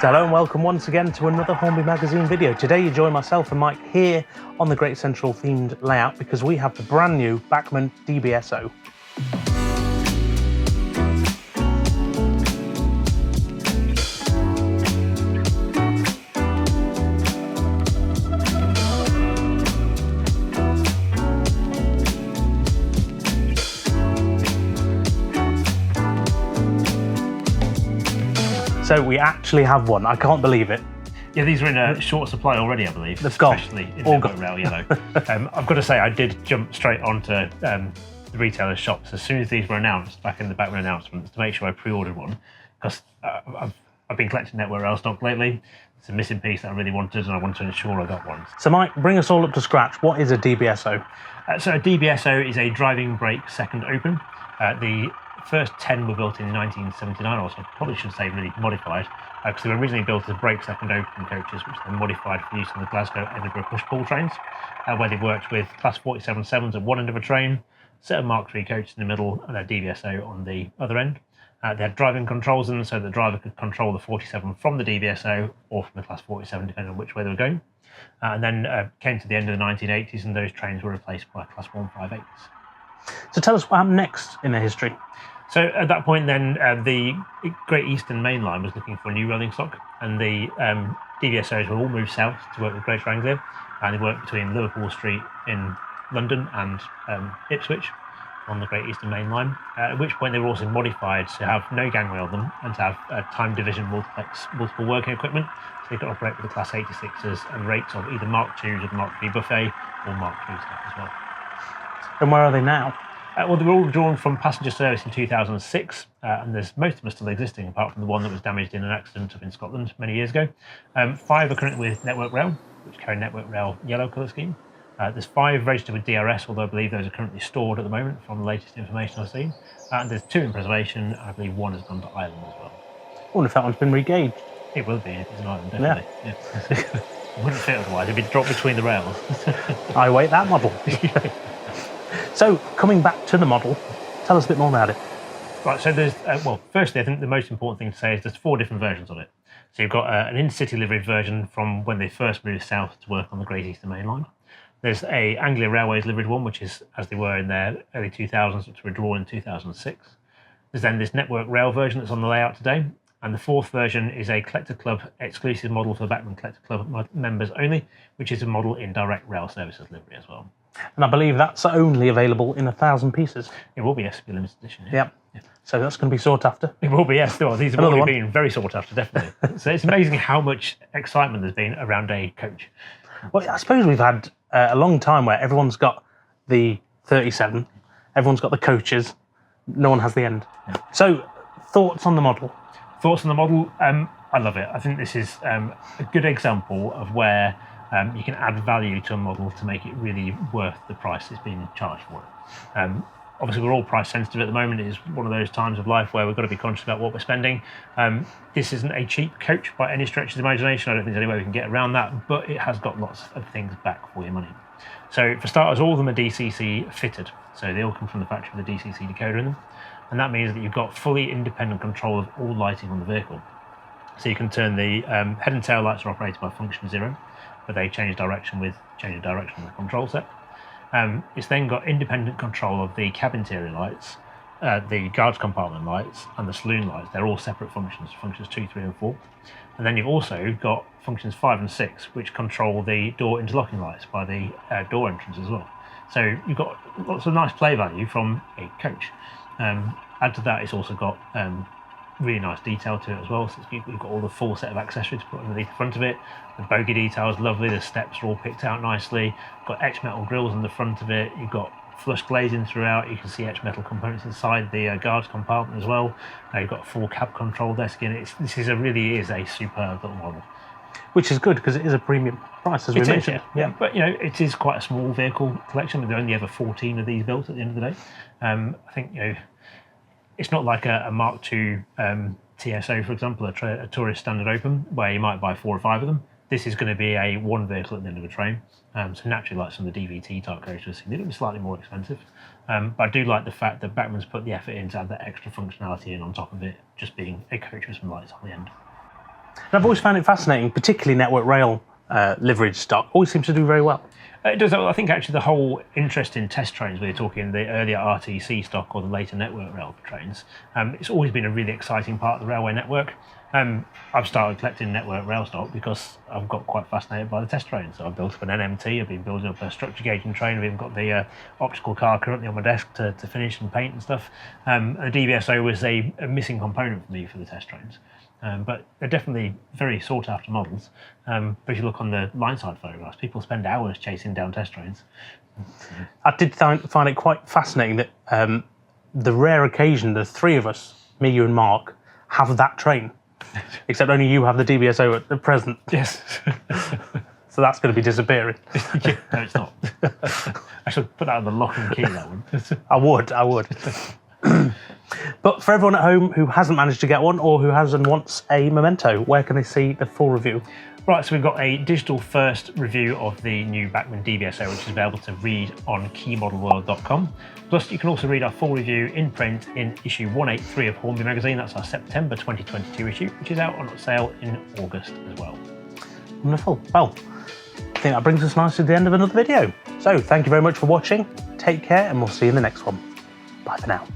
So hello and welcome once again to another Hornby magazine video. Today you join myself and Mike here on the Great Central themed layout because we have the brand new Bachmann DBSO. So we actually have one. I can't believe it. Yeah, these are in a short supply already, I believe. They've gone. Especially in Network Rail Yellow. I've got to say, I did jump straight onto the retailer's shops as soon as these were announced, back in the Bachmann announcements, to make sure I pre-ordered one, because I've been collecting Network Rail stock lately. It's a missing piece that I really wanted, and I wanted to ensure I got one. So Mike, bring us all up to scratch. What is a DBSO? So a DBSO is a driving brake second open. The first 10 were built in 1979, or so I probably should say really modified, because they were originally built as brake second open coaches, which then modified for use on the Glasgow Edinburgh push-pull trains, where they worked with Class 47-7s at one end of a train, set of Mark III coaches in the middle, and a DBSO on the other end. They had driving controls in them, so the driver could control the 47 from the DBSO or from the Class 47, depending on which way they were going. And then came to the end of the 1980s, and those trains were replaced by Class 158s. So tell us what happened next in the history. So at that point then, the Great Eastern Main Line was looking for a new rolling stock, and the DBSOs were all moved south to work with Greater Anglia, and they worked between Liverpool Street in London and Ipswich on the Great Eastern Main Line, at which point they were also modified to have no gangway on them and to have time division multiple working equipment, so they could operate with the Class 86s and rates of either Mark IIs or the Mark III buffet or Mark III stuff as well. And where are they now? Well, they were all drawn from passenger service in 2006, and most of them are still existing, apart from the one that was damaged in an accident up in Scotland many years ago. 5 are currently with Network Rail, which carry Network Rail yellow colour scheme. There's 5 registered with DRS, although I believe those are currently stored at the moment from the latest information I've seen. And there's 2 in preservation, and I believe 1 has gone to Ireland as well. I wonder if that one's been regauged. It will be, if it's an Ireland, definitely. Yeah. It wouldn't fit otherwise, it'd be dropped between the rails. I await that model. So, coming back to the model, tell us a bit more about it. Right, so there's, well, firstly, I think the most important thing to say is there's 4 different versions of it. So you've got an in-city liveried version from when they first moved south to work on the Great Eastern Main Line. There's a Anglia Railways liveried one, which is as they were in their early 2000s, which were drawn in 2006. There's then this Network Rail version that's on the layout today. And the 4th version is a Collector Club exclusive model for the Bachmann Collector Club members only, which is a model in direct rail services livery as well. And I believe that's only available in 1,000 pieces. It will be, yes, it'll be limited edition. Yeah. So that's going to be sought after. It will be, yes. Well, these have already been very sought after, definitely. So it's amazing how much excitement there's been around a coach. Well, I suppose we've had a long time where everyone's got the 37, everyone's got the coaches, no one has the end. Yeah. So, thoughts on the model? Thoughts on the model? I love it. I think this is a good example of where you can add value to a model to make it really worth the price it's being charged for it. Obviously, we're all price sensitive at the moment. It is one of those times of life where we've got to be conscious about what we're spending. This isn't a cheap coach by any stretch of the imagination. I don't think there's any way we can get around that, but it has got lots of things back for your money. So for starters, all of them are DCC fitted. So they all come from the factory with a DCC decoder in them. And that means that you've got fully independent control of all lighting on the vehicle. So you can turn the head and tail lights are operated by function 0, but they change direction with change of direction on the control set. It's then got independent control of the cab interior lights, the guards compartment lights, and the saloon lights. They're all separate functions 2, 3, and 4. And then you've also got functions 5 and 6, which control the door interlocking lights by the door entrance as well. So you've got lots of nice play value from a coach. Add to that, it's also got really nice detail to it as well. So you've got all the full set of accessories to put underneath the front of it. The bogie detail is lovely. The steps are all picked out nicely. You've got etched metal grills on the front of it. You've got flush glazing throughout. You can see etched metal components inside the guards compartment as well. You've got a full cab control desk in it. This really is a superb little model. Which is good because it is a premium price, as we mentioned. Yeah. But it is quite a small vehicle collection. I mean, there are only ever 14 of these built at the end of the day. I think it's not like a Mark II TSO, for example, a tourist standard open, where you might buy 4 or 5 of them. This is going to be a one vehicle at the end of a train. So naturally, like some of the DVT type coaches, it'll be slightly more expensive. But I do like the fact that Bachmann's put the effort in to add that extra functionality in on top of it, just being a coach with some lights on the end. And I've always found it fascinating, particularly Network Rail livered stock. Always seems to do very well. It does. I think actually the whole interest in test trains, whether you're talking the earlier RTC stock or the later Network Rail trains, it's always been a really exciting part of the railway network. I've started collecting Network Rail stock because I've got quite fascinated by the test trains. So I've built up an NMT, I've been building up a structure gauging train, I've even got the optical car currently on my desk to finish and paint and stuff. And the DBSO was a missing component for me for the test trains. But they're definitely very sought after models. But if you look on the line side photographs, people spend hours chasing down test trains. I did find it quite fascinating that the rare occasion the three of us, me, you and Mark, have that train. Except only you have the DBSO at the present. Yes. So that's going to be disappearing. Yeah, no, it's not. I should put that on the lock and key, that one. I would. But for everyone at home who hasn't managed to get one or who has and wants a memento, where can they see the full review? Right, so we've got a digital first review of the new Bachmann DBSO, which is available to read on keymodelworld.com. Plus, you can also read our full review in print in issue 183 of Hornby magazine. That's our September 2022 issue, which is out on sale in August as well. Wonderful. Well, I think that brings us nicely to the end of another video. So thank you very much for watching. Take care, and we'll see you in the next one. Bye for now.